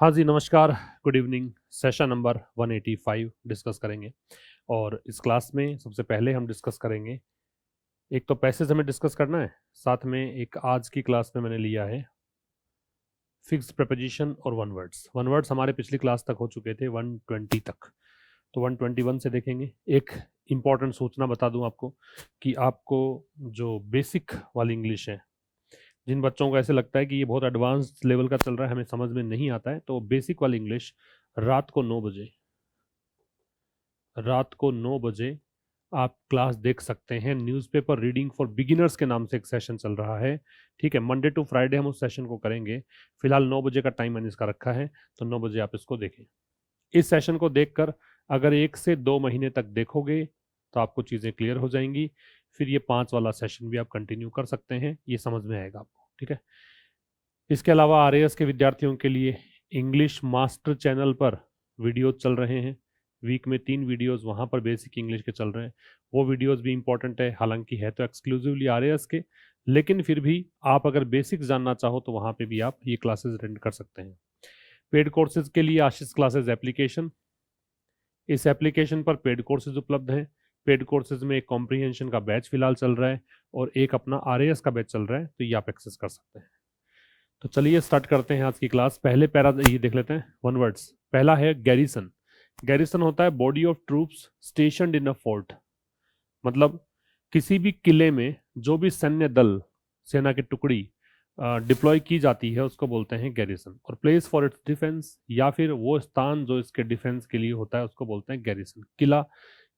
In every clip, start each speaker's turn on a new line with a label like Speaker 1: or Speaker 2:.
Speaker 1: हाँ जी, नमस्कार, good evening. Session number 185 discuss करेंगे और इस क्लास में सबसे पहले हम डिस्कस करेंगे, एक तो पैसेज हमें डिस्कस करना है, साथ में एक आज की क्लास में मैंने लिया है फिक्स्ड प्रपोजिशन और वन वर्ड्स। वन वर्ड्स हमारे पिछली क्लास तक हो चुके थे 120 तक, तो 121 से देखेंगे। एक इम्पॉर्टेंट सूचना बता दूं आपको कि आपको जो बेसिक वाली इंग्लिश है, जिन बच्चों को ऐसे लगता है कि ये बहुत एडवांस लेवल का चल रहा है, हमें समझ में नहीं आता है, तो बेसिक वाली इंग्लिश रात को 9 बजे आप क्लास देख सकते हैं। न्यूज़पेपर रीडिंग फॉर बिगिनर्स के नाम से एक सेशन चल रहा है, ठीक है। मंडे टू फ्राइडे हम उस सेशन को करेंगे। फिलहाल 9 बजे का टाइम मैंने इसका रखा है, तो 9 बजे आप इसको देखें। इस सेशन को देखकर अगर 1 से 2 महीने तक देखोगे तो आपको चीज़ें क्लियर हो जाएंगी। फिर ये 5 वाला सेशन भी आप कंटिन्यू कर सकते हैं, ये समझ में आएगा आपको, ठीक है। इसके अलावा आरएएस के विद्यार्थियों के लिए इंग्लिश मास्टर चैनल पर वीडियोज चल रहे हैं। वीक में 3 वीडियोस वहाँ पर बेसिक इंग्लिश के चल रहे हैं। वो वीडियोस भी इंपॉर्टेंट है, हालांकि है तो एक्सक्लूसिवली आरएएस के, लेकिन फिर भी आप अगर बेसिक्स जानना चाहो तो वहाँ पे भी आप ये क्लासेस अटेंड कर सकते हैं। पेड कोर्सेज के लिए आशीष क्लासेस एप्लीकेशन, इस एप्लीकेशन पर पेड कोर्सेज उपलब्ध हैं। पेड कोर्सेज में एक कॉम्प्रीहेंशन का बैच फिलहाल चल रहा है और एक अपना आरएएस का बैच चल रहा है, तो ये आप एक्सेस कर सकते हैं। तो चलिए स्टार्ट करते हैं आज की क्लास। पहले पैरा ये देख लेते हैं, वन वर्ड्स। पहला है गैरिसन। गैरिसन होता है body of troops स्टेशनड in a fort, मतलब किसी भी किले में जो भी सैन्य दल, सेना की टुकड़ी डिप्लॉय की जाती है उसको बोलते हैं गैरिसन। और प्लेस फॉर इट्स डिफेंस, या फिर वो स्थान जो इसके डिफेंस के लिए होता है उसको बोलते हैं गैरिसन। किला,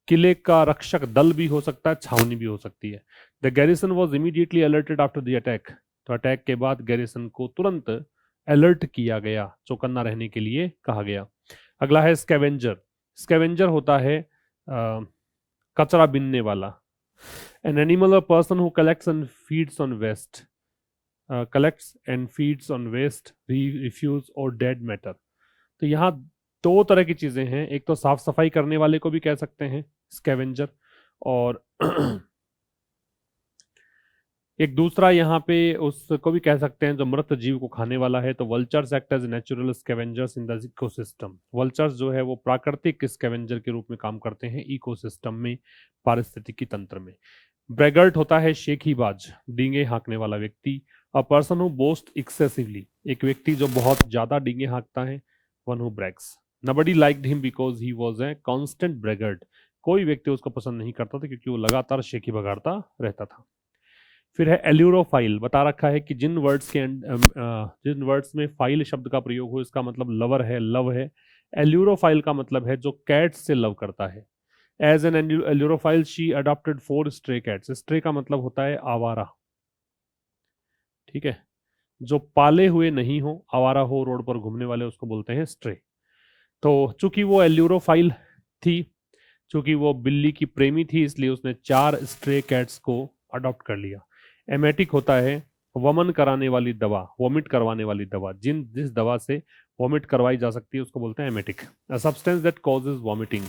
Speaker 1: किले का रक्षक दल भी हो सकता है, छावनी भी हो सकती है। The garrison was immediately alerted after the attack, तो अटैक के बाद गैरिसन को तुरंत अलर्ट किया गया, चौकन्ना रहने के लिए कहा गया। अगला है स्कैवेंजर। स्कैवेंजर होता है कचरा बीनने वाला। An animal or person who collects and feeds on waste, collects and feeds on waste, refuse or dead matter. तो यहाँ 2 तरह की चीजें हैं, एक तो साफ सफाई करने वाले को भी कह सकते हैं स्कैवेंजर, और एक दूसरा यहाँ पे उसको भी कह सकते हैं जो मृत जीव को खाने वाला है। तो vultures act as natural scavengers in the ecosystem. Vultures जो है वो प्राकृतिक स्कैवेंजर के रूप में काम करते हैं इकोसिस्टम में, पारिस्थितिकी तंत्र में। ब्रेगर्ट होता है शेखीबाज, डींगे हाँकने वाला व्यक्ति। A person who boast excessively, एक व्यक्ति जो बहुत ज्यादा डींगे हाँकता है। One who brags. Nobody liked him because he was a constant braggart, कोई व्यक्ति उसको पसंद नहीं करता था क्योंकि वो लगातार शेखी बगाड़ता रहता था। फिर है एल्यूरोफाइल। बता रखा है कि जिन वर्ड्स में फाइल शब्द का प्रयोग हो, इसका मतलब लवर है, लव है। एल्यूरोफाइल का मतलब है जो कैट्स से लव करता है। As an ailurophile she adopted 4 stray cats. Stray का मतलब होता है आवारा, ठीक है। जो पाले हुए नहीं हो, आवारा हो, रोड पर घूमने वाले, उसको बोलते हैं स्ट्रे। तो चूंकि वो एल्यूरोफाइल थी, चूंकि वो बिल्ली की प्रेमी थी, इसलिए उसने 4 स्ट्रे कैट्स को अडॉप्ट कर लिया। एमेटिक होता है वमन कराने वाली दवा, वॉमिट करवाने वाली दवा। जिस दवा से वॉमिट करवाई जा सकती है उसको बोलते हैं emetic. A substance that causes vomiting,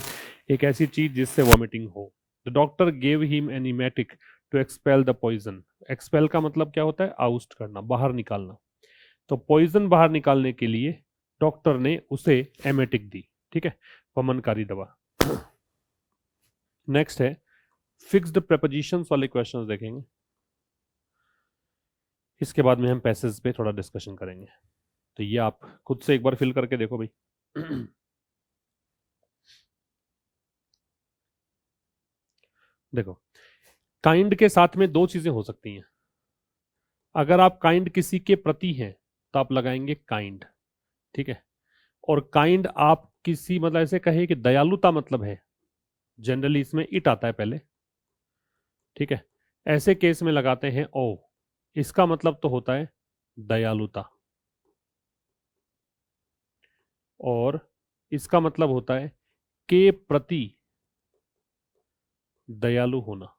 Speaker 1: एक ऐसी चीज जिससे वॉमिटिंग हो। The doctor gave him an emetic to expel the poison. Expel का मतलब क्या होता है? आउस्ट करना, बाहर निकालना। तो पॉइजन बाहर निकालने के लिए डॉक्टर ने उसे एमेटिक दी, ठीक है, वमनकारी दवा। नेक्स्ट है फिक्स्ड प्रेपोजिशंस वाले क्वेश्चंस देखेंगे, इसके बाद में हम पैसेज पे थोड़ा डिस्कशन करेंगे। तो ये आप खुद से एक बार फिल करके देखो भाई। देखो, काइंड के साथ में 2 चीजें हो सकती हैं। अगर आप काइंड किसी के प्रति हैं तो आप लगाएंगे काइंड, ठीक है। और काइंड आप किसी, मतलब ऐसे कहे कि दयालुता मतलब है, जनरली इसमें इट आता है पहले, ठीक है। ऐसे केस में लगाते हैं ओ, इसका मतलब तो होता है दयालुता, और इसका मतलब होता है के प्रति दयालु होना।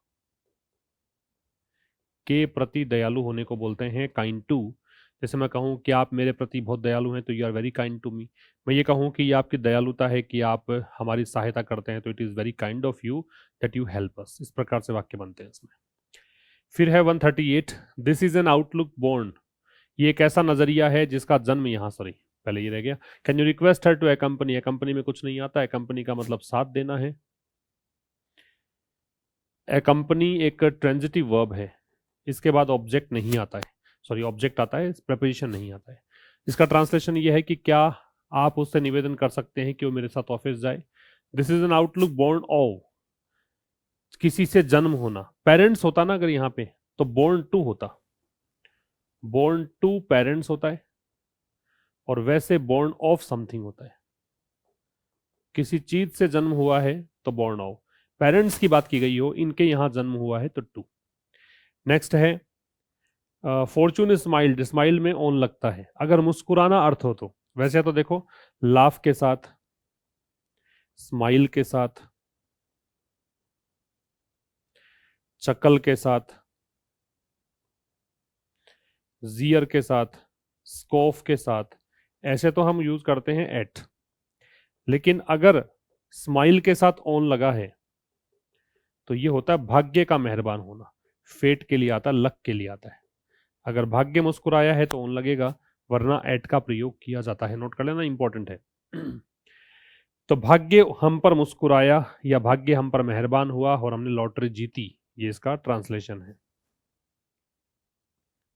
Speaker 1: के प्रति दयालु होने को बोलते हैं काइंड टू। जैसे मैं कहूं कि आप मेरे प्रति बहुत दयालु हैं तो you are very kind to me. मैं ये कहूं कि ये आपकी दयालुता है कि आप हमारी सहायता करते हैं, तो it is very kind of you that you help us. इस प्रकार से वाक्य बनते हैं इसमें। फिर है 138, this is an outlook born. ये एक ऐसा नजरिया है जिसका जन्म यहाँ, सॉरी, पहले ये रह गया। Can you request her to accompany, accompany में कुछ नहीं आता, अकम्पनी का मतलब साथ देना है। अकम्पनी एक ट्रांजिटिव वर्ब है, इसके बाद ऑब्जेक्ट नहीं आता है, सॉरी ऑब्जेक्ट आता है, प्रेपोजिशन नहीं आता है। इसका ट्रांसलेशन ये है कि क्या आप उससे निवेदन कर सकते हैं कि वो मेरे साथ ऑफिस जाए। This is an outlook born of, किसी से जन्म होना, पेरेंट्स होता ना अगर यहाँ पे तो बोर्न टू होता, बोर्न टू पेरेंट्स होता है, और वैसे बोर्न ऑफ समथिंग होता है। किसी चीज से जन्म हुआ है तो बोर्न ऑफ, पेरेंट्स की बात की गई हो, इनके यहां जन्म हुआ है तो टू। नेक्स्ट है फॉर्चून स्माइल्ड, स्माइल में ऑन लगता है अगर मुस्कुराना अर्थ हो तो। वैसे तो देखो लाफ के साथ, स्माइल के साथ, चकल के साथ, जियर के साथ, स्कोफ के साथ, ऐसे तो हम यूज करते हैं एट। लेकिन अगर स्माइल के साथ ऑन लगा है तो ये होता है भाग्य का मेहरबान होना, फेट के लिए आता है, लक के लिए आता है। अगर भाग्य मुस्कुराया है तो ऑन लगेगा, वरना एट का प्रयोग किया जाता है, नोट कर लेना, इंपॉर्टेंट है। तो भाग्य हम पर मुस्कुराया या भाग्य हम पर मेहरबान हुआ और हमने लॉटरी जीती, ये इसका ट्रांसलेशन है।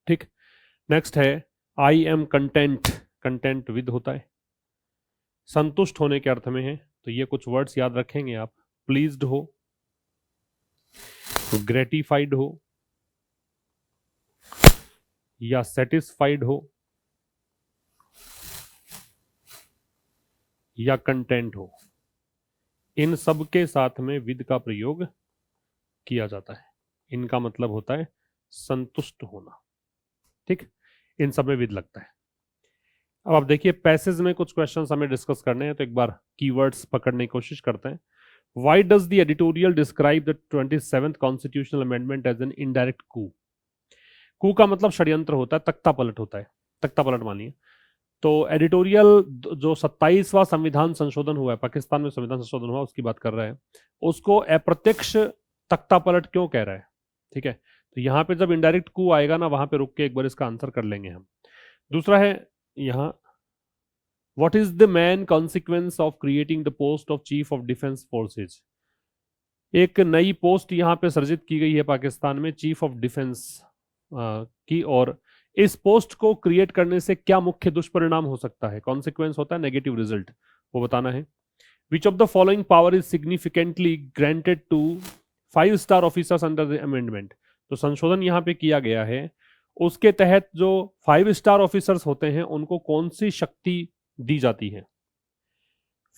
Speaker 1: ठीक, नेक्स्ट है I am content, content with होता है, संतुष्ट होने के अर्थ में है। तो ये कुछ वर्ड्स याद रखेंगे आप, प्लीज्ड हो, ग्रेटिफाइड हो, या सेटिस्फाइड हो, या कंटेंट हो, इन सब के साथ में विद का प्रयोग किया जाता है। इनका मतलब होता है संतुष्ट होना। ठीक, इन सब में विद लगता है। अब आप देखिए पैसेज में कुछ क्वेश्चंस हमें डिस्कस करने हैं, तो एक बार कीवर्ड्स पकड़ने की कोशिश करते हैं। Why does the editorial describe the 27th constitutional amendment as an indirect coup? coup का मतलब षड्यंत्र होता है, तख्ता पलट होता है, तख्ता पलट मानिए। तो एडिटोरियल जो 27वां संविधान संशोधन हुआ है, पाकिस्तान में संविधान संशोधन हुआ, उसकी बात कर रहा है, उसको अप्रत्यक्ष तख्ता पलट क्यों कह रहा है। ठीक है, तो यहाँ पे जब इनडायरेक्ट कू आएगा ना, वहां पे रुक के एक बार इसका आंसर कर लेंगे हम। दूसरा है यहाँ, what is the main consequence of creating the post of chief of defence forces. एक नई पोस्ट यहाँ पे सर्जित की गई है पाकिस्तान में, चीफ ऑफ डिफेंस की, और इस पोस्ट को क्रिएट करने से क्या मुख्य दुष्परिणाम हो सकता है, कॉन्सिक्वेंस होता है नेगेटिव रिजल्ट, वो बताना है। Which of the following power is significantly granted to 5 star officers under the amendment. तो संशोधन यहाँ पे किया गया है, उसके तहत जो 5 स्टार ऑफिसर्स होते हैं उनको कौन सी शक्ति दी जाती है।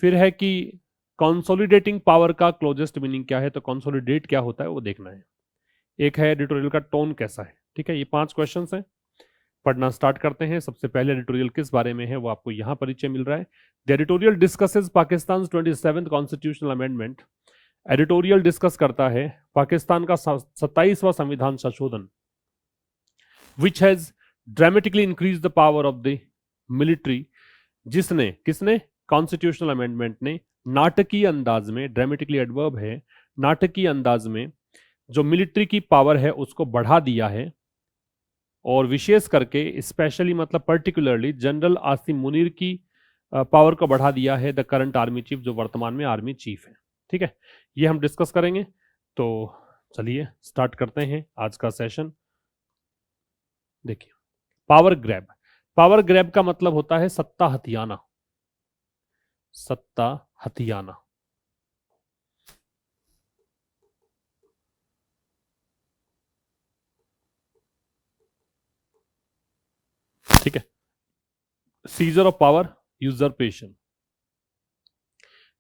Speaker 1: फिर है कि कंसोलिडेटिंग पावर का क्लोजेस्ट मीनिंग क्या है, तो कंसोलिडेट क्या होता है वो देखना है। एक है एडिटोरियल का टोन कैसा है। ठीक है, ये 5 क्वेश्चंस हैं, पढ़ना स्टार्ट करते हैं। सबसे पहले एडिटोरियल किस बारे में है वो आपको यहां परिचय मिल रहा है। The editorial discusses Pakistan 27th constitutional amendment. Editorial discuss करता है पाकिस्तान का 27वां संविधान संशोधन, which has dramatically increase the power of the military, जिसने, किसने, कॉन्स्टिट्यूशनल अमेंडमेंट ने नाटकीय अंदाज में, ड्रामेटिकली एडवर्ब है, नाटकीय अंदाज में जो मिलिट्री की पावर है उसको बढ़ा दिया है, और विशेष करके स्पेशली मतलब पर्टिकुलरली जनरल आसिम मुनीर की पावर को बढ़ा दिया है, द करंट आर्मी चीफ, जो वर्तमान में आर्मी चीफ है। ठीक है, ये हम डिस्कस करेंगे। तो चलिए स्टार्ट करते हैं आज का सेशन। देखिए, पावर ग्रैब, पावर ग्रैब का मतलब होता है सत्ता हथियाना, सत्ता हथियाना। ठीक है, सीजर ऑफ पावर, यूजरपेशन।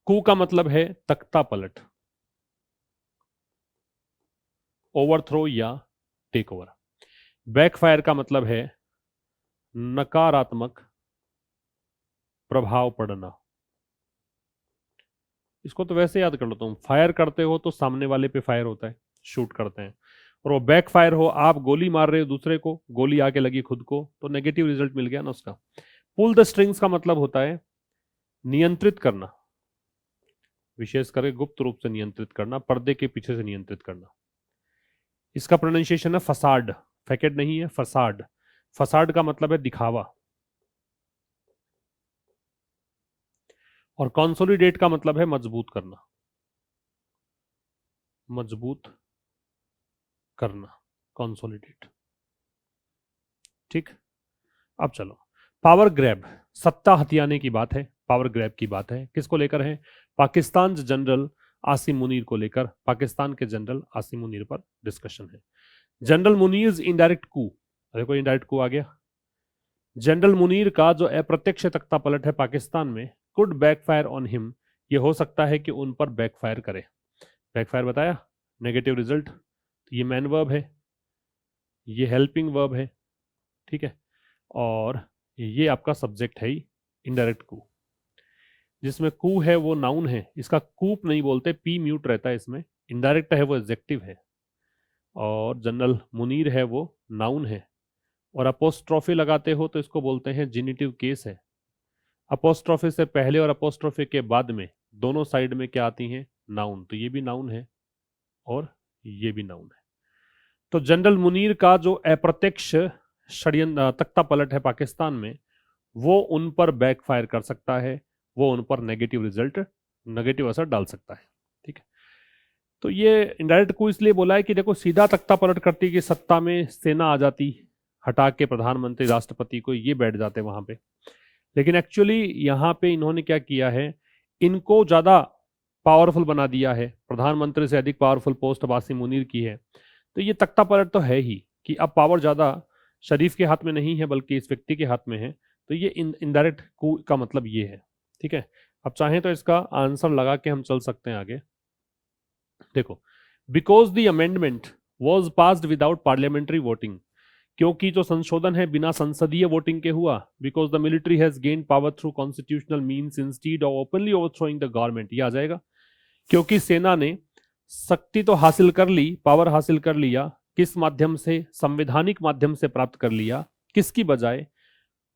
Speaker 1: कू का मतलब है तख्ता पलट, ओवरथ्रो या टेक ओवर। बैकफायर का मतलब है नकारात्मक प्रभाव पड़ना। इसको तो वैसे याद कर लो तुम, फायर करते हो तो सामने वाले पे फायर होता है, शूट करते हैं, और वो बैक फायर हो, आप गोली मार रहे हो दूसरे को, गोली आके लगी खुद को, तो नेगेटिव रिजल्ट मिल गया ना उसका। पुल द स्ट्रिंग्स का मतलब होता है नियंत्रित करना, विशेष करके गुप्त रूप से नियंत्रित करना, पर्दे के पीछे से नियंत्रित करना। इसका प्रोनाउंसिएशन है फसाड, फैकेट नहीं है, फसाड। फसाड का मतलब है दिखावा। और कंसोलिडेट का मतलब है मजबूत करना, मजबूत करना, कंसोलिडेट। ठीक, अब चलो, पावर ग्रैब, सत्ता हथियाने की बात है, पावर ग्रैब की बात है, किसको लेकर है? पाकिस्तान जनरल आसिम मुनीर को लेकर, पाकिस्तान के जनरल आसिम मुनीर पर डिस्कशन है। जनरल मुनीर इनडायरेक्ट कू, देखो इनडायरेक्ट कू आ गया। जनरल मुनीर का जो अप्रत्यक्ष तख्ता पलट है पाकिस्तान में, कुड बैकफायर ऑन हिम, ये हो सकता है कि उन पर बैकफायर करे। बैकफायर बताया, नेगेटिव रिजल्ट, ये मैन वर्ब है, ये हेल्पिंग वर्ब है, ठीक है, और ये आपका सब्जेक्ट है ही इनडायरेक्ट कू। जिसमें कू है वो नाउन है, इसका कूप नहीं बोलते, पी म्यूट रहता है इसमें। इनडायरेक्ट है वो एडजेक्टिव है, और जनरल मुनीर है वो नाउन है, और अपोस्ट्रोफी लगाते हो तो इसको बोलते हैं जिनिटिव केस है। अपोस्ट्रोफी से पहले और अपोस्ट्रोफी के बाद में दोनों साइड में क्या आती हैं? नाउन। तो ये भी नाउन है और ये भी नाउन है। तो जनरल मुनीर का जो अप्रत्यक्ष षड्यंत्र तख्ता पलट है पाकिस्तान में, वो उन पर बैकफायर कर सकता है, वो उन पर नेगेटिव रिजल्ट, नेगेटिव असर डाल सकता है। ठीक है, तो ये इनडायरेक्ट को इसलिए बोला है कि देखो सीधा तख्ता पलट करती कि सत्ता में सेना आ जाती, हटा के प्रधानमंत्री राष्ट्रपति को ये बैठ जाते वहां पे। लेकिन एक्चुअली यहाँ पे इन्होंने क्या किया है, इनको ज्यादा पावरफुल बना दिया है, प्रधानमंत्री से अधिक पावरफुल पोस्ट अब आसिम मुनीर की है। तो ये तख्ता पलट तो है ही कि अब पावर ज्यादा शरीफ के हाथ में नहीं है बल्कि इस व्यक्ति के हाथ में है। तो ये इनडायरेक्ट कू का मतलब ये है। ठीक है, अब चाहें तो इसका आंसर लगा के हम चल सकते हैं आगे। देखो, because the amendment was passed without parliamentary voting, क्योंकि जो संशोधन है बिना संसदीय वोटिंग के हुआ। Because the military has gain power through constitutional means instead of openly ओवरथ्रोइंग the government, ये आ जाएगा। क्योंकि सेना ने शक्ति तो हासिल कर ली, पावर हासिल कर लिया, किस माध्यम से? संवैधानिक माध्यम से प्राप्त कर लिया। किसकी बजाय?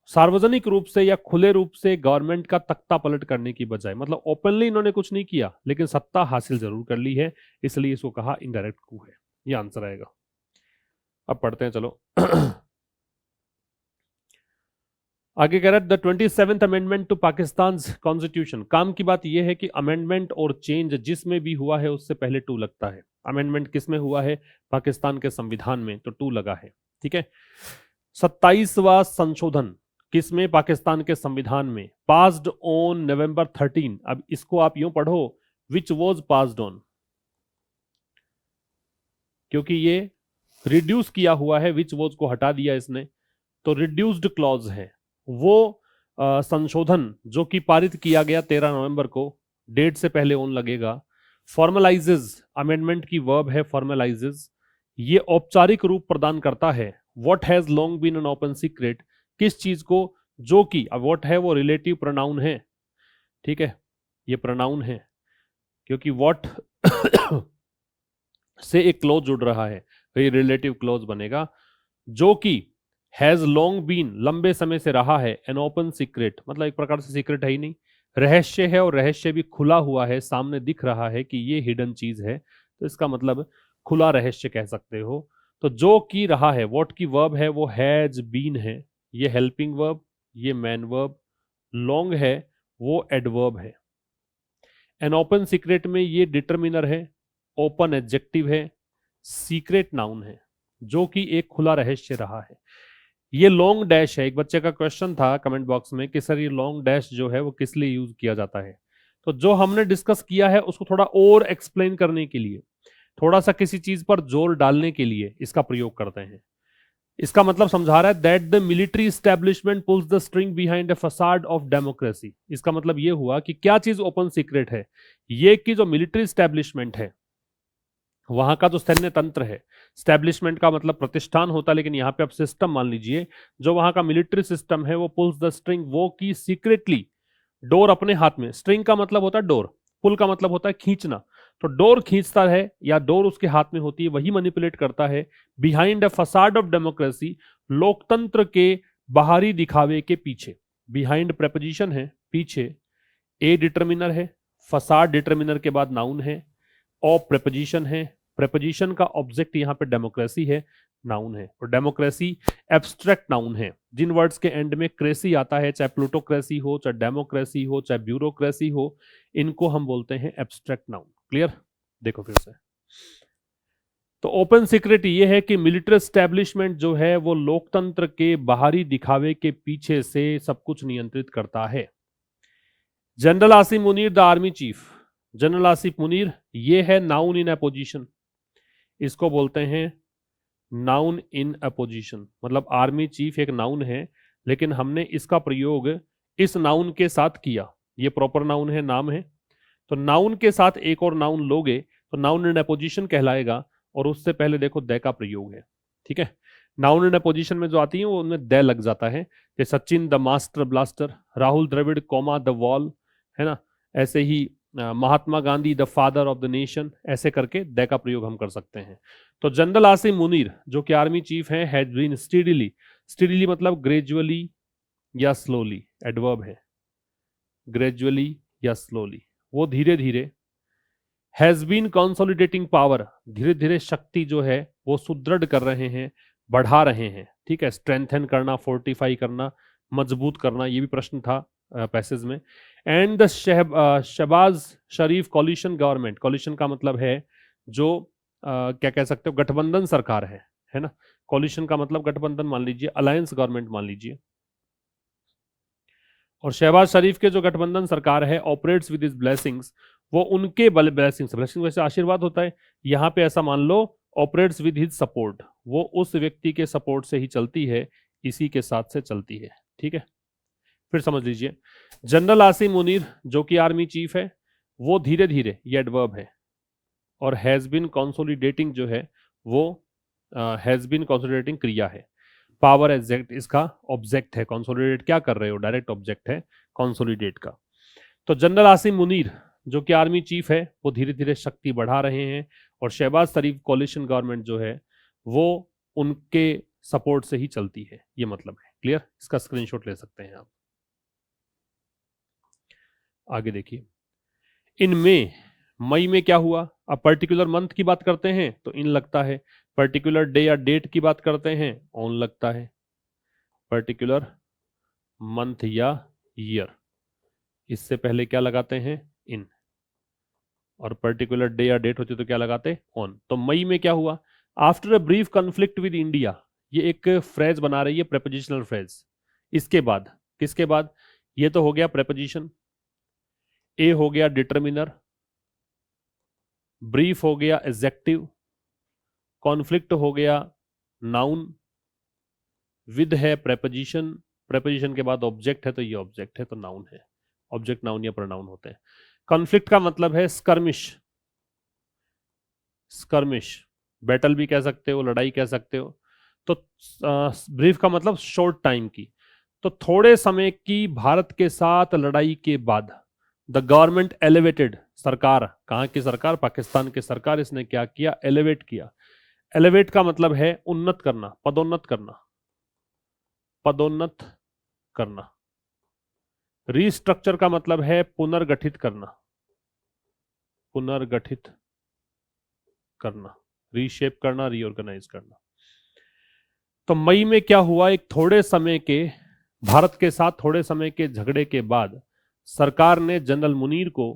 Speaker 1: सार्वजनिक रूप से या खुले रूप से गवर्नमेंट का तख्ता पलट करने की बजाय। मतलब ओपनली इन्होंने कुछ नहीं किया लेकिन सत्ता हासिल जरूर कर ली है, इसलिए इसको कहा इनडायरेक्ट कू है। ये आंसर आएगा। अब पढ़ते हैं, चलो आगे कह रहा है the 27th amendment to Pakistan constitution. काम की बात यह है कि अमेंडमेंट और चेंज जिसमें भी हुआ है उससे पहले टू लगता है। अमेंडमेंट किस में हुआ है? पाकिस्तान के संविधान में, तो टू लगा है। ठीक है, 27वां संशोधन किसमें? पाकिस्तान के संविधान में, पास्ड ऑन नवंबर 13। अब इसको आप यूं पढ़ो, विच वॉज पास्ड ऑन, क्योंकि ये रिड्यूस किया हुआ है, विच वॉज को हटा दिया इसने, तो रिड्यूस्ड क्लॉज है वो संशोधन जो कि पारित किया गया 13 नवंबर को, डेट से पहले ऑन लगेगा। फॉर्मलाइजेज, अमेंडमेंट की वर्ब है फॉर्मलाइजेज, ये औपचारिक रूप प्रदान करता है what has long been an open secret, किस चीज को? जो कि, अब व्हाट है वो रिलेटिव प्रोनाउन है। ठीक है, ये प्रोनाउन है क्योंकि व्हाट से एक क्लोज जुड़ रहा है, तो ये रिलेटिव क्लोज बनेगा। जो कि हैज लॉन्ग बीन, लंबे समय से रहा है, एन ओपन सीक्रेट, मतलब एक प्रकार से सीक्रेट है ही नहीं, रहस्य है, और रहस्य भी खुला हुआ है, सामने दिख रहा है कि ये हिडन चीज है, तो इसका मतलब खुला रहस्य कह सकते हो। तो जो कि रहा है, व्हाट की वर्ब है वो हैज बीन है, ये हेल्पिंग वर्ब, ये मैन वर्ब। लॉन्ग है वो एडवर्ब है। एन ओपन सीक्रेट में ये डिटरमिनर है, ओपन एडजेक्टिव है, सीक्रेट नाउन है, जो कि एक खुला रहस्य रहा है। ये लॉन्ग डैश है। एक बच्चे का क्वेश्चन था कमेंट बॉक्स में कि सर ये लॉन्ग डैश जो है वो किस लिए यूज किया जाता है, तो जो हमने डिस्कस किया है उसको थोड़ा और एक्सप्लेन करने के लिए, थोड़ा सा किसी चीज पर जोर डालने के लिए इसका प्रयोग करते हैं। इसका मतलब समझा रहा है that the military establishment pulls the string behind the facade of democracy. इसका मतलब ये हुआ कि क्या चीज ओपन सीक्रेट है? ये कि जो मिलिट्री एस्टेब्लिशमेंट है, वहां का जो सैन्य तंत्र है, स्टैब्लिशमेंट का मतलब प्रतिष्ठान होता है, लेकिन यहां पे आप सिस्टम मान लीजिए, जो वहां का मिलिट्री सिस्टम है वो पुल्स द स्ट्रिंग, वो की सीक्रेटली, डोर अपने हाथ में, स्ट्रिंग का मतलब होता है डोर, पुल का मतलब होता है खींचना, तो डोर खींचता है या डोर उसके हाथ में होती है, वही मैनिपुलेट करता है। Behind the facade of democracy, लोकतंत्र के बाहरी दिखावे के पीछे। बिहाइंड प्रेपोजिशन है, पीछे, ए डिटर्मिनर है, फसाड डिटर्मिनर के बाद नाउन है, ऑफ प्रेपोजिशन है, प्रेपोजिशन का ऑब्जेक्ट यहां पे डेमोक्रेसी है, नाउन है, और डेमोक्रेसी एब्स्ट्रैक्ट नाउन है। जिन वर्ड्स के एंड में क्रेसी आता है, चाहे प्लूटोक्रेसी हो, चाहे डेमोक्रेसी हो, चाहे ब्यूरोक्रेसी हो, इनको हम बोलते हैं एब्स्ट्रैक्ट नाउन। क्लियर? देखो फिर से, तो ओपन सीक्रेट ये है कि मिलिट्री एस्टेब्लिशमेंट जो है वो लोकतंत्र के बाहरी दिखावे के पीछे से सब कुछ नियंत्रित करता है। General Asim Munir the army chief, general Asif Munir ये है नाउन इन अपोजिशन, इसको बोलते हैं नाउन इन अपोजिशन, मतलब आर्मी चीफ एक नाउन है, लेकिन हमने इसका प्रयोग इस नाउन के साथ किया, ये प्रॉपर नाउन है, नाम है, तो नाउन के साथ एक और नाउन लोगे तो नाउन इन अपोजिशन कहलाएगा, और उससे पहले देखो द का प्रयोग है। ठीक है, नाउन इन अपोजिशन में जो आती है वो उनमें द लग जाता है, जैसे Sachin the master blaster, Rahul Dravid comma the wall, है ना, ऐसे ही Mahatma Gandhi the father of the nation, ऐसे करके द का प्रयोग हम कर सकते हैं। तो जनरल आसिम मुनीर जो कि आर्मी चीफ हैं, हैज बीन स्टीडीली, स्टीडीली मतलब ग्रेजुअली या स्लोली, एडवर्ब है, ग्रेजुअली या स्लोली, वो धीरे धीरे, हैज बीन कंसोलिडेटिंग पावर, धीरे धीरे शक्ति जो है वो सुदृढ़ कर रहे हैं, बढ़ा रहे हैं। ठीक है, स्ट्रेंथन करना, फोर्टिफाई करना, मजबूत करना, ये भी प्रश्न था पैसेज में। And the Shahbaz Sharif coalition government, coalition का मतलब है जो क्या कह सकते हो, गठबंधन सरकार है ना, कॉलिशन का मतलब गठबंधन मान लीजिए, अलायंस गवर्नमेंट मान लीजिए, और शहबाज शरीफ के जो गठबंधन सरकार है ऑपरेट्स विद हिज ब्लेसिंग्स, वो उनके ब्लेसिंग्स, ब्लेसिंग वैसे आशीर्वाद होता है, यहां पे ऐसा मान लो ऑपरेट्स विद हिज सपोर्ट, वो उस व्यक्ति के सपोर्ट से ही चलती है, इसी के साथ से चलती है। ठीक है, फिर समझ लीजिए, जनरल आसिम मुनीर जो कि आर्मी चीफ है, वो धीरे धीरे, ये एडवर्ब है, और हैज बीन कंसोलिडेटिंग जो है वो हैज बीन कंसोलिडेटिंग क्रिया है, पावर एग्जैक्ट इसका ऑब्जेक्ट है, कंसोलिडेट क्या कर रहे हो, डायरेक्ट ऑब्जेक्ट है कंसोलिडेट का। तो जनरल आसिम मुनीर जो कि आर्मी चीफ है वो धीरे धीरे शक्ति बढ़ा रहे हैं, और शहबाज शरीफ कॉलिशन गवर्नमेंट जो है वो उनके सपोर्ट से ही चलती है, ये मतलब है। क्लियर? इसका स्क्रीनशॉट ले सकते हैं आप। आगे देखिए, इन मई में क्या हुआ, अब पर्टिकुलर मंथ की बात करते हैं तो इन लगता है, पर्टिकुलर डे या डेट की बात करते हैं ऑन लगता है, पर्टिकुलर मंथ या ईयर, इससे पहले क्या लगाते हैं, इन, और पर्टिकुलर डे या डेट होती तो क्या लगाते, ऑन। तो मई में क्या हुआ, after a brief conflict with India, ये एक फ्रेज बना रही है, प्रेपोजिशनल फ्रेज, इसके बाद, किसके बाद, ये तो हो गया प्रेपोजिशन, ए हो गया डिटर्मिनर, ब्रीफ हो गया एडजेक्टिव, कॉन्फ्लिक्ट हो गया नाउन, विद है प्रेपोजिशन, प्रेपोजिशन के बाद ऑब्जेक्ट है तो ये ऑब्जेक्ट है तो नाउन है, ऑब्जेक्ट नाउन या प्रोनाउन होते हैं। कॉन्फ्लिक्ट का मतलब है स्कर्मिश, स्कर्मिश, बैटल भी कह सकते हो, लड़ाई कह सकते हो। तो ब्रीफ का मतलब शॉर्ट टाइम की, तो थोड़े समय की भारत के साथ लड़ाई के बाद द गवर्नमेंट एलिवेटेड, सरकार, कहां की सरकार, पाकिस्तान की सरकार, इसने क्या किया, एलिवेट किया। एलिवेट का मतलब है उन्नत करना, पदोन्नत करना, पदोन्नत करना। रीस्ट्रक्चर का मतलब है पुनर्गठित करना, पुनर्गठित करना, रीशेप करना, रीऑर्गेनाइज करना। तो मई में क्या हुआ, एक थोड़े समय के, भारत के साथ थोड़े समय के झगड़े के बाद सरकार ने जनरल मुनीर को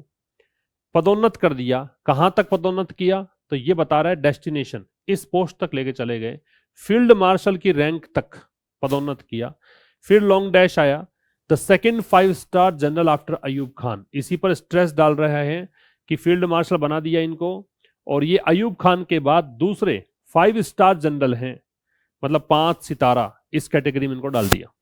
Speaker 1: पदोन्नत कर दिया। कहां तक पदोन्नत किया, तो ये बता रहा है डेस्टिनेशन, इस पोस्ट तक लेके चले गए, फील्ड मार्शल की रैंक तक पदोन्नत किया। फिर लॉन्ग डैश आया, the second 5 star general after Ayub Khan, इसी पर स्ट्रेस डाल रहा है कि फील्ड मार्शल बना दिया इनको, और ये अयूब खान के बाद दूसरे 5 स्टार जनरल हैं, मतलब 5 सितारा, इस कैटेगरी में इनको डाल दिया।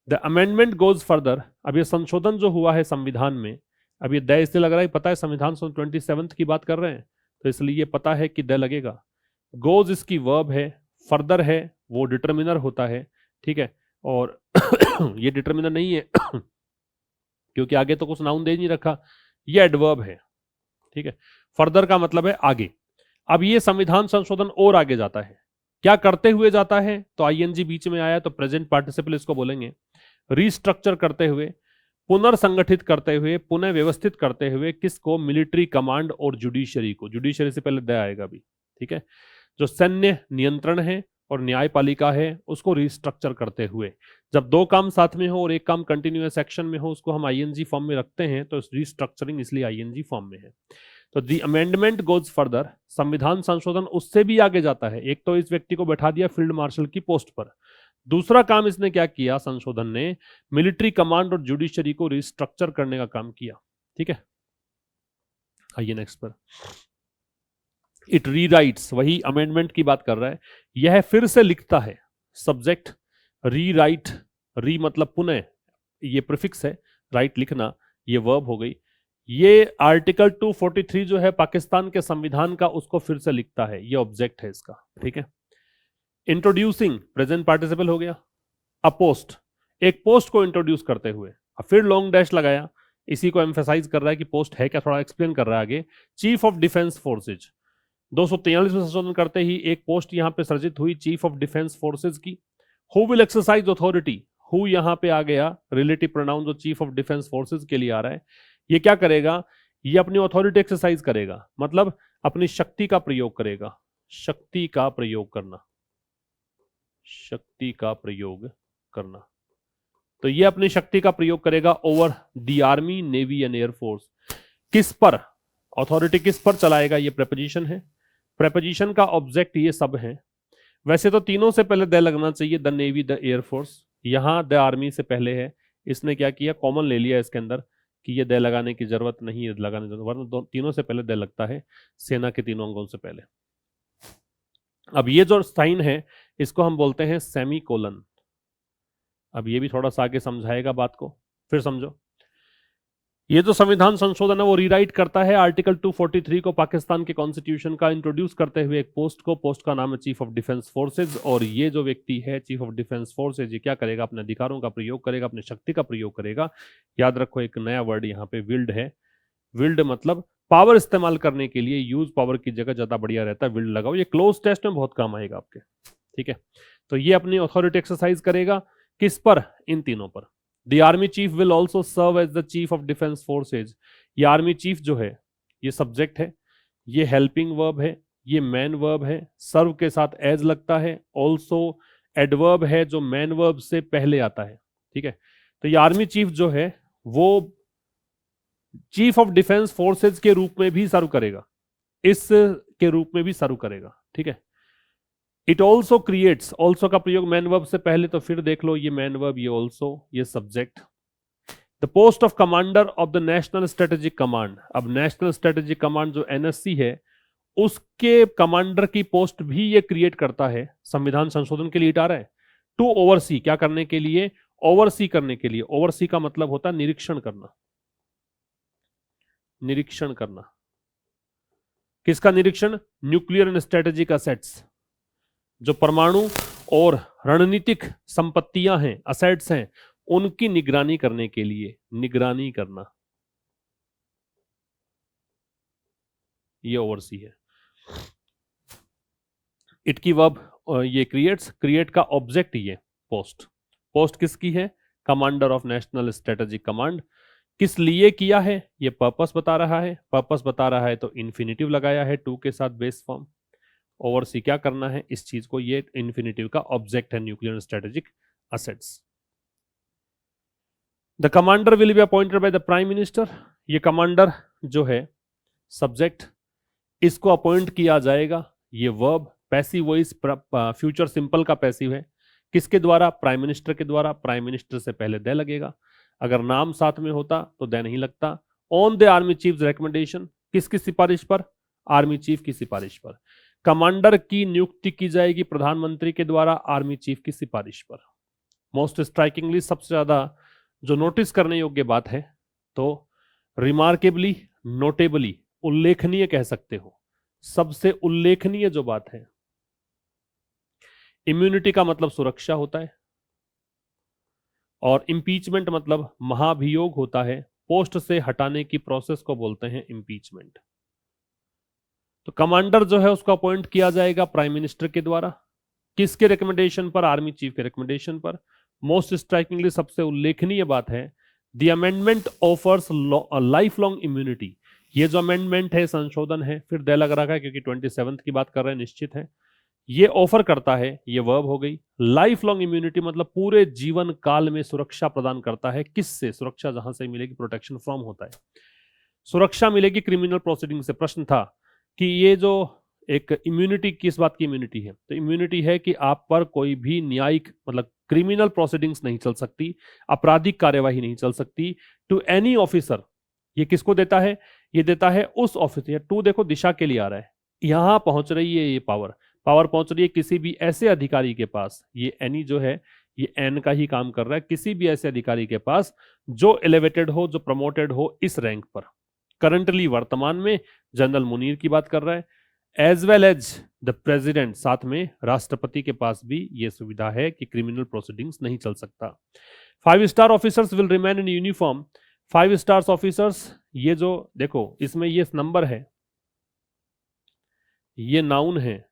Speaker 1: द अमेंडमेंट गोज फर्दर, अब ये संशोधन जो हुआ है संविधान में, अब ये द इसलिए लग रहा है, पता है संविधान 27 की बात कर रहे हैं तो इसलिए ये पता है कि द लगेगा। गोज इसकी वर्ब है, फर्दर है वो डिटर्मिनर होता है, ठीक है, और ये डिटर्मिनर नहीं है क्योंकि आगे तो कुछ नाउन दे नहीं रखा, ये एडवर्ब है, ठीक है। फर्दर का मतलब है आगे। अब ये संविधान संशोधन और आगे जाता है, क्या करते हुए जाता है, तो आईएनजी बीच में आया तो प्रेजेंट पार्टिसिपल इसको बोलेंगे। रीस्ट्रक्चर करते हुए, पुनर्संगठित करते हुए, पुनः व्यवस्थित करते हुए, किसको, मिलिट्री कमांड और जुडिशरी को, जुडिशरी से पहले द आएगा भी, ठीक है, जो सैन्य नियंत्रण है और न्यायपालिका है उसको रिस्ट्रक्चर करते हुए। जब दो काम साथ में हो और एक काम कंटिन्यूअस एक्शन में हो उसको हम आईएनजी फॉर्म में रखते हैं, तो रिस्ट्रक्चरिंग इसलिए आईएनजी फॉर्म में है। तो दी अमेंडमेंट गोज फर्दर, संविधान संशोधन उससे भी आगे जाता है। एक तो इस व्यक्ति को बैठा दिया फील्ड मार्शल की पोस्ट पर, दूसरा काम इसने क्या किया, संशोधन ने मिलिट्री कमांड और जुडिशरी को रिस्ट्रक्चर करने का काम किया। ठीक है, आइए नेक्स्ट पर। इट रीराइट्स, वही अमेंडमेंट की बात कर रहा है, यह फिर से लिखता है। सब्जेक्ट रीराइट, री मतलब पुनः, ये प्रीफिक्स है, राइट लिखना, ये वर्ब हो गई। ये आर्टिकल 243 जो है पाकिस्तान के संविधान का, उसको फिर से लिखता है, ये ऑब्जेक्ट है इसका। ठीक है, इंट्रोड्यूसिंग प्रेजेंट पार्टिसिपल हो गया। अ पोस्ट, एक पोस्ट को इंट्रोड्यूस करते हुए, फिर लॉन्ग डैश लगाया, इसी को एम्फेसाइज कर रहा है कि पोस्ट है क्या, थोड़ा एक्सप्लेन कर रहा है आगे। चीफ ऑफ डिफेंस फोर्सेज, 243 में संशोधन करते ही एक पोस्ट यहां पे सृजित हुई चीफ ऑफ डिफेंस फोर्सेज की। Who will exercise authority, who यहां पे आ गया रिलेटिव प्रोनाउन जो चीफ ऑफ डिफेंस फोर्सेज के लिए आ रहा है। ये क्या करेगा, ये अपनी अथॉरिटी एक्सरसाइज करेगा, मतलब अपनी शक्ति का प्रयोग करेगा। शक्ति का प्रयोग करना, शक्ति का प्रयोग करना, तो ये अपनी शक्ति का प्रयोग करेगा over the army, navy and air force. किस पर, अथॉरिटी किस पर चलाएगा, ये प्रेपोजिशन है। प्रेपोजिशन का ऑब्जेक्ट ये सब है। वैसे तो तीनों से पहले द लगना चाहिए, द नेवी, द एयरफोर्स। यहां द आर्मी से पहले है, इसने क्या किया, कॉमन ले लिया इसके अंदर कि ये द लगाने की जरूरत नहीं है, लगाने की जरूरत, वरना तीनों से पहले द लगता है, सेना के तीनों अंगों से पहले। अब ये जो साइन है इसको हम बोलते हैं सेमी कोलन। अब ये भी थोड़ा सा आगे समझाएगा बात को, फिर समझो। ये जो संविधान संशोधन है वो रीराइट करता है आर्टिकल 243 को पाकिस्तान के कॉन्स्टिट्यूशन का, इंट्रोड्यूस करते हुए एक पोस्ट को। पोस्ट का नाम है चीफ ऑफ डिफेंस फोर्सेज, और ये जो व्यक्ति है चीफ ऑफ डिफेंस फोर्सेज, ये क्या करेगा, अपने अधिकारों का प्रयोग करेगा, अपनी शक्ति का प्रयोग करेगा। याद रखो एक नया वर्ड यहाँ पे विल्ड है। विल्ड मतलब पावर इस्तेमाल करने के लिए, यूज पावर की जगह ज्यादा बढ़िया रहता है, विल्ड लगाओ, ये क्लोज टेस्ट में बहुत काम आएगा आपके। ठीक है, तो ये अपनी अथॉरिटी एक्सरसाइज करेगा किस पर, इन तीनों पर। The army chief will also serve as the chief of defence forces. ये आर्मी चीफ जो है, ये सब्जेक्ट है, ये हेल्पिंग वर्ब है, ये मैन वर्ब है, सर्व के साथ एज लगता है, ऑल्सो एडवर्ब है जो मैन वर्ब से पहले आता है। ठीक है, तो ये आर्मी चीफ जो है वो चीफ ऑफ डिफेंस फोर्सेज के रूप में भी सर्व करेगा, इस के रूप में भी सर्व करेगा। ठीक है, इट ऑल्सो क्रिएट्स, ऑल्सो का प्रयोग मैन वर्ब से पहले, तो फिर देख लो ये मैन वर्ब, ये ऑल्सो, ये subject. The post of commander of the national strategic command, अब नेशनल स्ट्रेटेजिक कमांड जो एनएससी है उसके कमांडर की पोस्ट भी ये क्रिएट करता है। संविधान संशोधन के लिए आ रहा है। टू ओवरसी, क्या करने के लिए, ओवरसी करने के लिए। ओवरसी का मतलब होता है निरीक्षण करना, निरीक्षण करना। किसका निरीक्षण, न्यूक्लियर एंड स्ट्रेटेजिक असेट्स, जो परमाणु और रणनीतिक संपत्तियां हैं, असेट्स हैं, उनकी निगरानी करने के लिए, निगरानी करना, ये ओवरसी है। इट की वर्ब ये क्रिएट्स, क्रिएट का ऑब्जेक्ट ये पोस्ट। पोस्ट किसकी है, commander of national strategic command. किस लिए किया है, ये पर्पस बता रहा है। पर्पस बता रहा है तो इन्फिनिटिव लगाया है टू के साथ बेस फॉर्म। ओवरसी क्या करना है इस चीज को, ये इन्फिनिटिव का ऑब्जेक्ट है, nuclear strategic assets. The commander will be appointed by the prime minister. ये कमांडर जो है सब्जेक्ट, इसको अपॉइंट किया जाएगा। ये verb passive voice, future simple का पैसिव है। किसके द्वारा, प्राइम मिनिस्टर के द्वारा। प्राइम मिनिस्टर से पहले दे लगेगा, अगर नाम साथ में होता तो दे नहीं लगता। On the army chief recommendation, किसकी सिफारिश पर, आर्मी चीफ की सिफारिश पर। कमांडर की नियुक्ति की जाएगी प्रधानमंत्री के द्वारा, आर्मी चीफ की सिफारिश पर। मोस्ट स्ट्राइकिंगली, सबसे ज्यादा जो नोटिस करने योग्य बात है, तो रिमार्केबली, नोटेबली, उल्लेखनीय कह सकते हो, सबसे उल्लेखनीय जो बात है। इम्यूनिटी का मतलब सुरक्षा होता है, और इंपीचमेंट मतलब महाभियोग होता है। पोस्ट से हटाने की प्रोसेस को बोलते हैं इंपीचमेंट। तो कमांडर जो है उसको अपॉइंट किया जाएगा प्राइम मिनिस्टर के द्वारा। किसके रिकमेंडेशन पर, आर्मी चीफ के रिकमेंडेशन पर। मोस्ट स्ट्राइकिंगली, सबसे उल्लेखनीय बात है, the amendment offers life long immunity. ये जो अमेंडमेंट है, संशोधन है, फिर दे लग रहा है क्योंकि 27 की बात कर रहे हैं, निश्चित है। ये ऑफर करता है, ये वर्ब हो गई। लाइफ लॉन्ग इम्यूनिटी मतलब पूरे जीवन काल में सुरक्षा प्रदान करता है। किससे सुरक्षा? जहां से मिलेगी, प्रोटेक्शन फ्रॉम होता है। सुरक्षा मिलेगी क्रिमिनल प्रोसीडिंग से। प्रश्न था कि ये जो एक इम्यूनिटी किस बात की इम्यूनिटी है, तो इम्यूनिटी है कि आप पर कोई भी न्यायिक मतलब क्रिमिनल प्रोसीडिंग्स नहीं चल सकती, आपराधिक कार्यवाही नहीं चल सकती टू एनी ऑफिसर। ये किसको देता है? ये देता है उस ऑफिसर। टू देखो दिशा के लिए आ रहा है, यहां पहुंच रही है ये पावर पहुंच रही है किसी भी ऐसे अधिकारी के पास। ये एनी जो है ये एन का ही काम कर रहा है, किसी भी ऐसे अधिकारी के पास जो एलिवेटेड हो, जो प्रमोटेड हो इस रैंक पर। करंटली वर्तमान में जनरल मुनीर की बात कर रहा है। As well as the president, साथ में राष्ट्रपति के पास भी यह सुविधा है कि क्रिमिनल प्रोसीडिंग्स नहीं चल सकता। 5 star officers will remain in uniform. 5 stars officers, ये जो देखो इसमें ये नंबर है, ये नाउन है,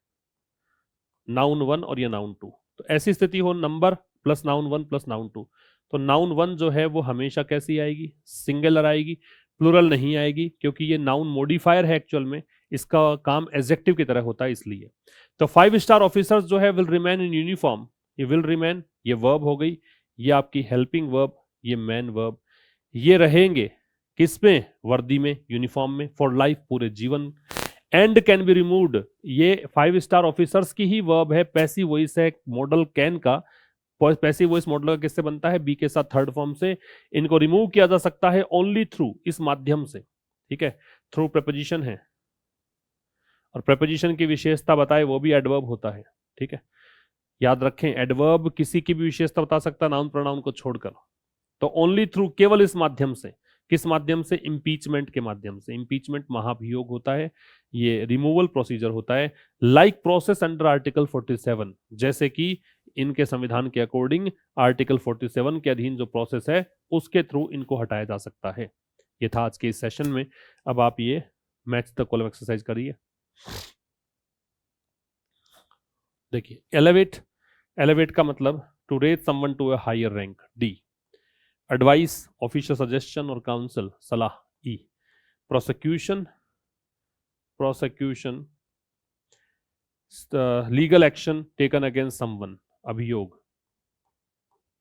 Speaker 1: नाउन 1 और ये नाउन 2। तो ऐसी स्थिति हो number plus noun 1 plus noun 2, तो नाउन 1 जो है वो हमेशा कैसी आएगी? सिंगुलर आएगी, प्लूरल नहीं आएगी, क्योंकि ये नाउन मॉडिफायर है एक्चुअल में, इसका काम एडजेक्टिव की तरह होता है इसलिए। तो 5 स्टार ऑफिसर्स जो है विल रिमेन इन यूनिफॉर्म। ये विल रिमेन, ये वर्ब हो गई, ये आपकी हेल्पिंग वर्ब, ये मैन वर्ब। ये रहेंगे किसमें? वर्दी में, यूनिफॉर्म में, फॉर लाइफ, पूरे जीवन। एंड कैन बी रिमूव्ड, ये 5 स्टार ऑफिसर्स की ही वर्ब है, पैसिव वॉइस है मॉडल कैन का। पैसिव वॉइस मॉडल का किससे बनता है? बी के साथ थर्ड फॉर्म से। इनको रिमूव किया जा सकता है ओनली थ्रू, इस माध्यम से, ठीक है, थ्रू प्रेपोजिशन है। और प्रेपोजिशन की विशेषता बताए वो भी एडवर्ब होता है, ठीक है, याद रखें। एडवर्ब किसी की भी विशेषता बता सकता है नाउन प्रोनाउन को छोड़कर। तो ओनली थ्रू, केवल इस माध्यम से। किस माध्यम से? इंपीचमेंट के माध्यम से। इंपीचमेंट महाभियोग होता है, ये रिमूवल प्रोसीजर होता है। लाइक प्रोसेस अंडर आर्टिकल 47, जैसे कि इनके संविधान के अकॉर्डिंग आर्टिकल 47 के अधीन जो प्रोसेस है उसके थ्रू इनको हटाया जा सकता है। ये था आज के इस सेशन में। अब आप ये मैच द कॉलम एक्सरसाइज करिए। देखिए, एलिवेट, एलिवेट का मतलब to raise someone to a higher rank, D. Advice, official suggestion और काउंसिल, सलाह, E. Prosecution, prosecution, legal action taken against someone, अभियोग।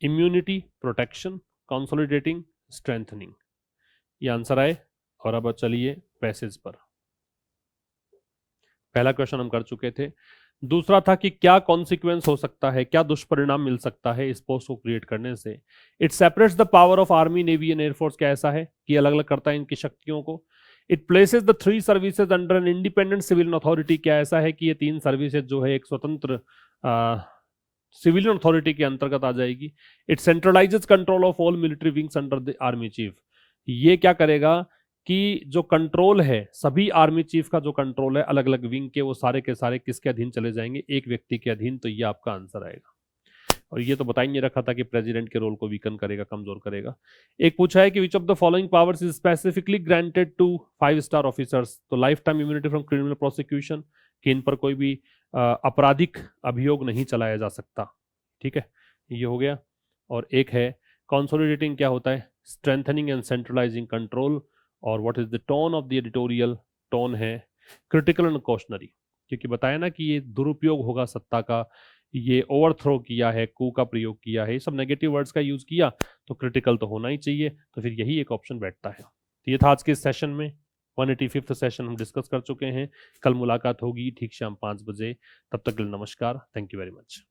Speaker 1: Immunity, protection, consolidating, strengthening. ये आंसर आए। और अब चलिए पैसेज पर। पहला क्वेश्चन हम कर चुके थे। दूसरा था कि क्या कॉन्सिक्वेंस हो सकता है, क्या दुष्परिणाम मिल सकता है इस पोस्ट को क्रिएट करने से। It separates the power of army, navy and air force, क्या ऐसा है कि अलग अलग करता है इनकी शक्तियों को। It places the 3 services under an independent civilian authority, क्या ऐसा है कि ये 3 सर्विसेज जो है एक स्वतंत्र सिविलियन अथॉरिटी के अंतर्गत आ जाएगी। It centralises control of all military wings under the army chief, ये क्या करेगा कि जो कंट्रोल है सभी आर्मी चीफ का, जो कंट्रोल है अलग अलग विंग के, वो सारे के सारे किसके अधीन चले जाएंगे? एक व्यक्ति के अधीन। तो ये आपका आंसर आएगा। और ये तो बता ही नहीं रखा था कि प्रेसिडेंट के रोल को वीकन करेगा, कमजोर करेगा। एक पूछा है कि which of the following powers is specifically granted to 5 star officers. तो lifetime immunity from criminal prosecution, कि इन पर कोई भी आपराधिक अभियोग नहीं चलाया जा सकता, ठीक है, ये हो गया। और एक है कंसोलिडेटिंग, क्या होता है? Strengthening and centralising control. और what is the tone of the editorial? Tone है क्रिटिकल एंड कॉशनरी, क्योंकि बताया ना कि ये दुरुपयोग होगा सत्ता का, ये ओवरथ्रो किया है, कू का प्रयोग किया है, ये सब नेगेटिव वर्ड्स का यूज किया, तो क्रिटिकल तो होना ही चाहिए। तो फिर यही एक ऑप्शन बैठता है। तो ये था आज के सेशन में। 185th सेशन हम डिस्कस कर चुके हैं। कल मुलाकात होगी ठीक शाम 5 बजे। तब तक के लिए नमस्कार। Thank you very much.